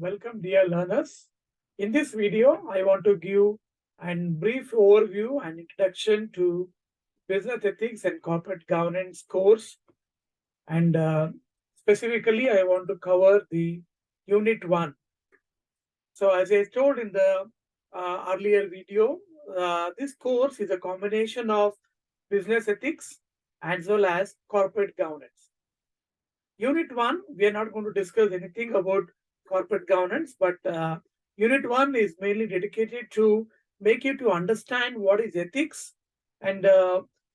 Welcome, dear learners. In this video, I want to give a brief overview and introduction to business ethics and corporate governance course. And specifically, I want to cover the Unit 1. So, as I told in the earlier video, this course is a combination of business ethics as well as corporate governance. Unit 1, we are not going to discuss anything about corporate governance, but Unit 1 is mainly dedicated to make you to understand what is ethics and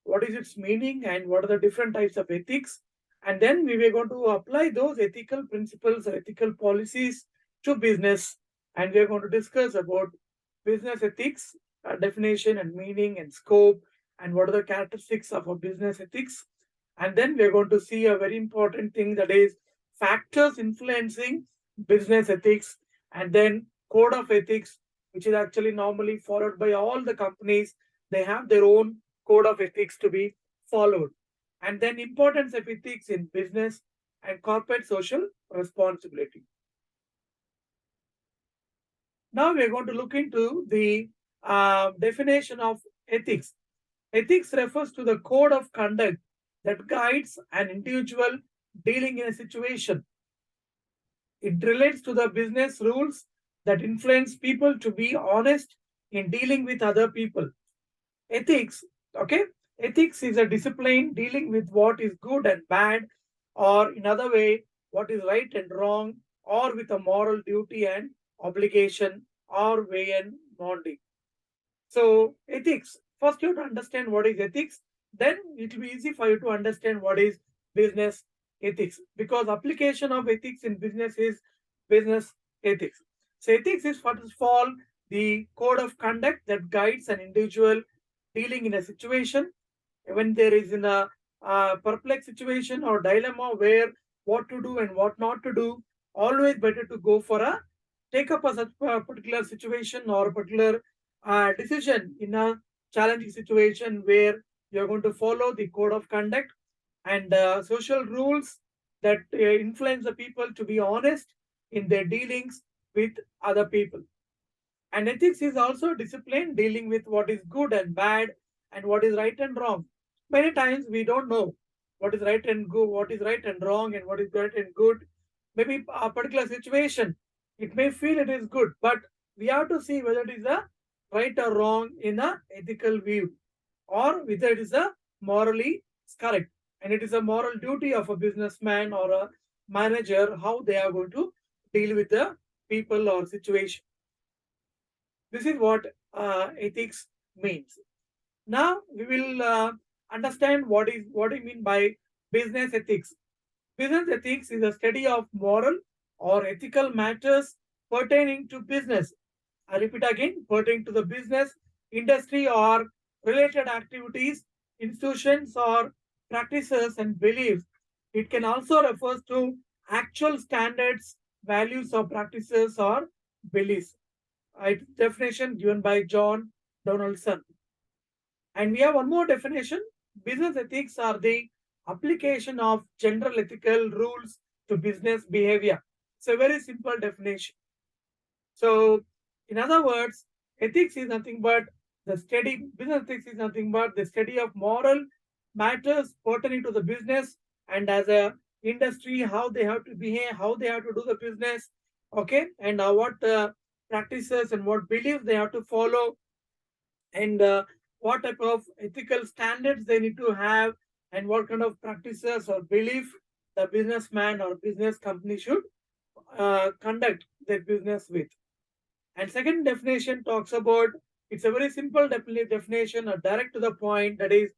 what is its meaning and what are the different types of ethics. And then we were going to apply those ethical principles or ethical policies to business. And we are going to discuss about business ethics, definition and meaning and scope, and what are the characteristics of a business ethics. And then we're going to see a very important thing, that is factors influencing business ethics, and then code of ethics, which is actually normally followed by all the companies. They have their own code of ethics to be followed. And then importance of ethics in business and corporate social responsibility. Now we're going to look into the definition of ethics. Ethics refers to the code of conduct that guides an individual dealing in a situation. It relates to the business rules that influence people to be honest in dealing with other people. Ethics, okay? Ethics is a discipline dealing with what is good and bad, or in other way, what is right and wrong, or with a moral duty and obligation, or way and bonding. So, ethics. First, you have to understand what is ethics. Then it will be easy for you to understand what is business ethics, because application of ethics in business is business ethics. So, ethics is first of all the code of conduct that guides an individual dealing in a situation when there is in a perplexed situation or dilemma where what to do and what not to do. Always better to go for a take up a such a particular situation or a particular decision in a challenging situation where you're going to follow the code of conduct and social rules that influence the people to be honest in their dealings with other people. And ethics is also discipline dealing with what is good and bad and what is right and wrong. Many times we don't know what is right and good, what is right and wrong, and what is right and good. Maybe a particular situation, it may feel it is good, but we have to see whether it is a right or wrong in a ethical view, or whether it is a morally correct. And it is a moral duty of a businessman or a manager how they are going to deal with the people or situation. This is what ethics means. Now we will understand what I mean by business ethics. Business ethics is a study of moral or ethical matters pertaining to business. I repeat again, pertaining to the business, industry, or related activities, institutions, or practices and beliefs. It can also refer to actual standards, values, or practices or beliefs. Definition given by John Donaldson. And we have one more definition. Business ethics are the application of general ethical rules to business behavior. It's a very simple definition. So, in other words, ethics is nothing but the study, business ethics is nothing but the study of moral matters pertaining to the business and as a industry, how they have to behave, how they have to do the business, okay, and what practices and what beliefs they have to follow, and what type of ethical standards they need to have, and what kind of practices or belief the businessman or business company should conduct their business with. And second definition talks about, it's a very simple definition, or direct to the point, that is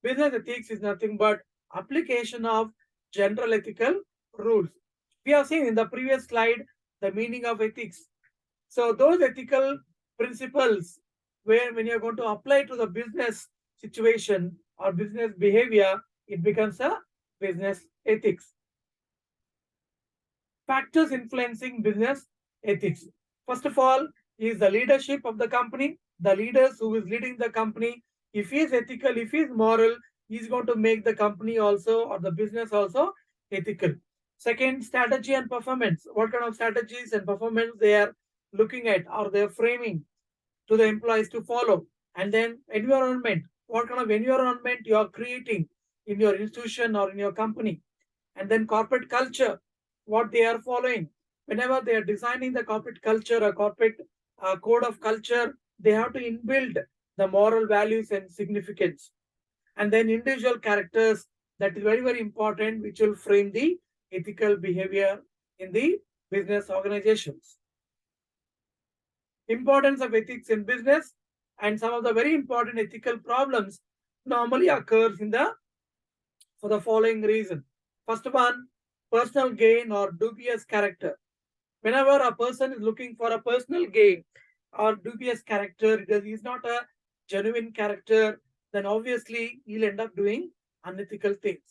business ethics is nothing but application of general ethical rules. We have seen in the previous slide the meaning of ethics. So those ethical principles, where when you're going to apply to the business situation or business behavior, it becomes a business ethics. Factors influencing business ethics. First of all, is the leadership of the company. The leaders who is leading the company, if he is ethical, if he is moral, he is going to make the company also or the business also ethical. Second, strategy and performance. What kind of strategies and performance they are looking at or they're framing to the employees to follow. And then environment. What kind of environment you are creating in your institution or in your company. And then corporate culture, what they are following. Whenever they are designing the corporate culture, a corporate code of culture, they have to inbuild the moral values and significance. And then individual characters, that is very, very important, which will frame the ethical behavior in the business organizations. Importance of ethics in business and some of the very important ethical problems normally occurs in the for the following reason. First one, personal gain or dubious character. Whenever a person is looking for a personal gain or dubious character, because he's not a genuine character, then obviously he'll end up doing unethical things.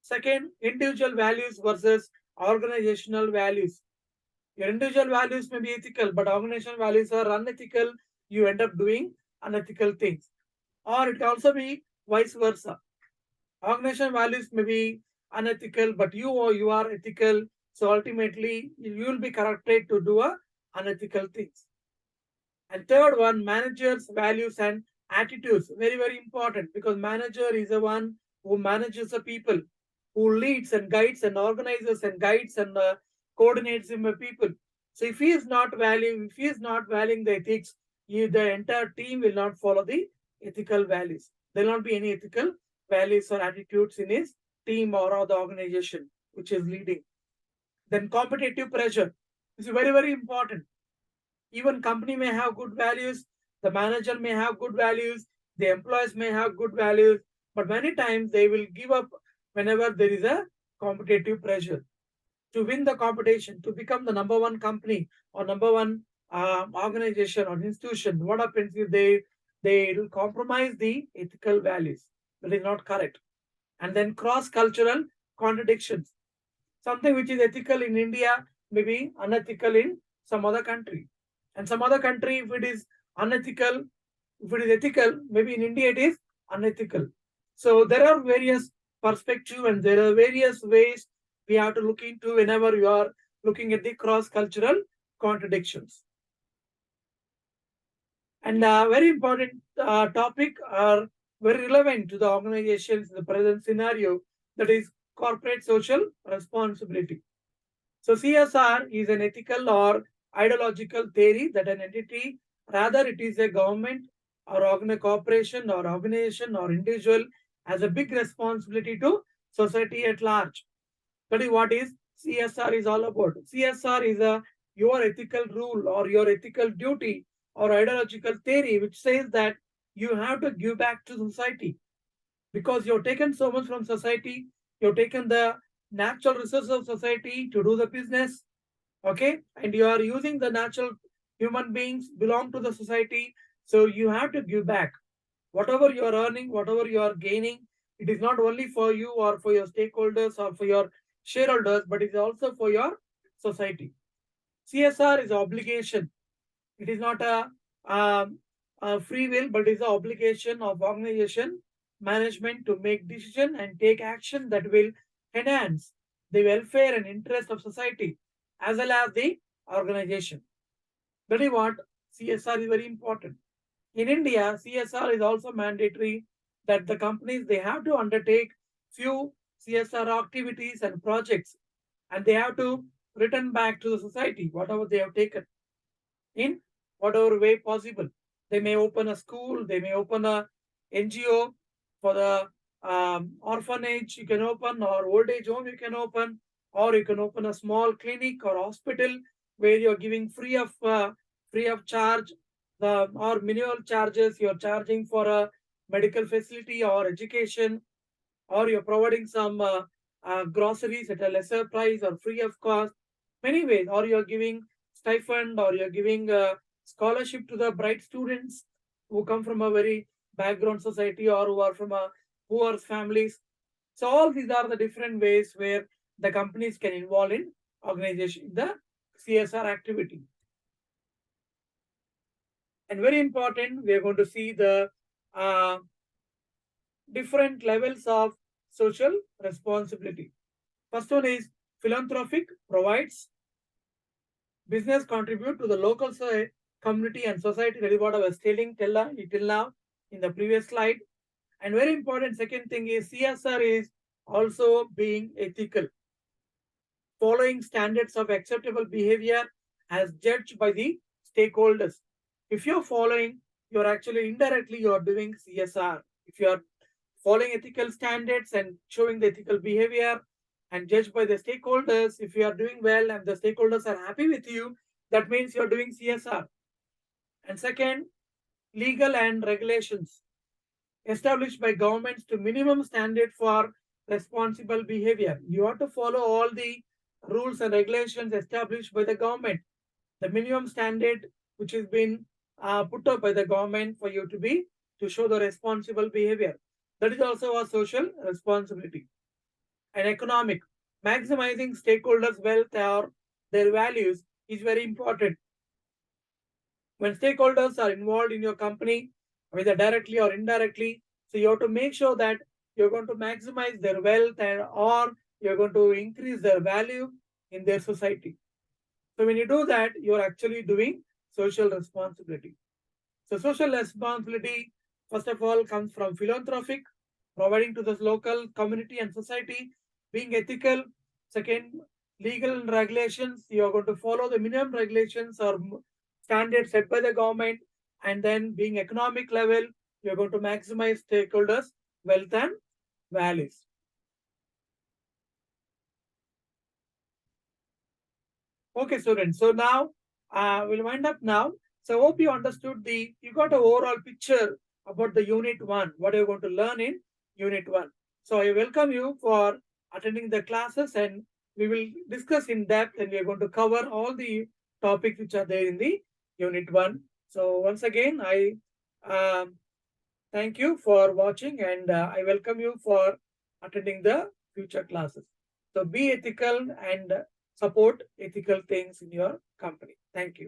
Second, individual values versus organizational values. Your individual values may be ethical, but organizational values are unethical. You end up doing unethical things. Or it can also be vice versa. Organizational values may be unethical, but you are ethical. So ultimately, you will be corrected to do unethical things. And third one, managers' values and attitudes. Very, very important because manager is the one who manages the people, who leads and guides and organizes and guides and coordinates the people. So if he is not valuing the ethics, the entire team will not follow the ethical values. There will not be any ethical values or attitudes in his team or the organization which is leading. Then competitive pressure is very, very important. Even company may have good values, the manager may have good values, the employees may have good values, but many times they will give up whenever there is a competitive pressure to win the competition, to become the number one company or number one organization or institution. What happens if they will compromise the ethical values? That is not correct. And then cross-cultural contradictions. Something which is ethical in India may be unethical in some other country. And some other country, if it is unethical, if it is ethical, maybe in India it is unethical. So there are various perspectives and there are various ways we have to look into whenever you are looking at the cross-cultural contradictions. And very important topic are very relevant to the organizations in the present scenario, that is corporate social responsibility. So CSR is an ethical or ideological theory that an entity, rather it is a government or corporation or organization or individual, has a big responsibility to society at large. That is what is CSR is all about. CSR is your ethical rule or your ethical duty or ideological theory which says that you have to give back to society because you've taken so much from society, you've taken the natural resources of society to do the business, okay, and you are using the natural human beings belong to the society, so you have to give back whatever you are earning, whatever you are gaining. It is not only for you or for your stakeholders or for your shareholders, but it is also for your society. CSR is obligation. It is not a free will, but it is an obligation of organization management to make decision and take action that will enhance the welfare and interest of society as well as the organization. That is what CSR is very important. In India, CSR is also mandatory that the companies they have to undertake few CSR activities and projects, and they have to return back to the society whatever they have taken in whatever way possible. They may open a school, they may open a NGO for the orphanage you can open, or old age home you can open, or you can open a small clinic or hospital where you're giving free of charge the or minimal charges you're charging for a medical facility or education, or you're providing some groceries at a lesser price or free of cost. Many ways, or you're giving stipend, or you're giving scholarship to the bright students who come from a very background society or who are from a poor families. So all these are the different ways where the companies can involve in organization, the CSR activity. And very important, we are going to see the different levels of social responsibility. First one is philanthropic, provides business contribute to the local community and society. That is what I was telling till now in the previous slide. And very important second thing is CSR is also being ethical, following standards of acceptable behavior as judged by the stakeholders. If you're following, you're actually indirectly you're doing CSR. If you're following ethical standards and showing the ethical behavior and judged by the stakeholders, if you are doing well and the stakeholders are happy with you, that means you're doing CSR. And second, legal and regulations established by governments to minimum standard for responsible behavior. You have to follow all the rules and regulations established by the government, the minimum standard which has been put up by the government for you to be to show the responsible behavior. That is also a social responsibility. And economic, maximizing stakeholders' wealth or their values is very important. When stakeholders are involved in your company, whether directly or indirectly, so you have to make sure that you're going to maximize their wealth and or you're going to increase their value in their society. So when you do that, you're actually doing social responsibility. So social responsibility, first of all, comes from philanthropic, providing to the local community and society, being ethical. Second, legal regulations. You are going to follow the minimum regulations or standards set by the government, and then being economic level, you're going to maximize stakeholders' wealth and values. Okay, students. So now we'll wind up now. So I hope you understood you got an overall picture about the unit one, what you're going to learn in unit one. So I welcome you for attending the classes and we will discuss in depth and we are going to cover all the topics which are there in the unit one. So once again, I um, thank you for watching and I welcome you for attending the future classes. So be ethical and support ethical things in your company. Thank you.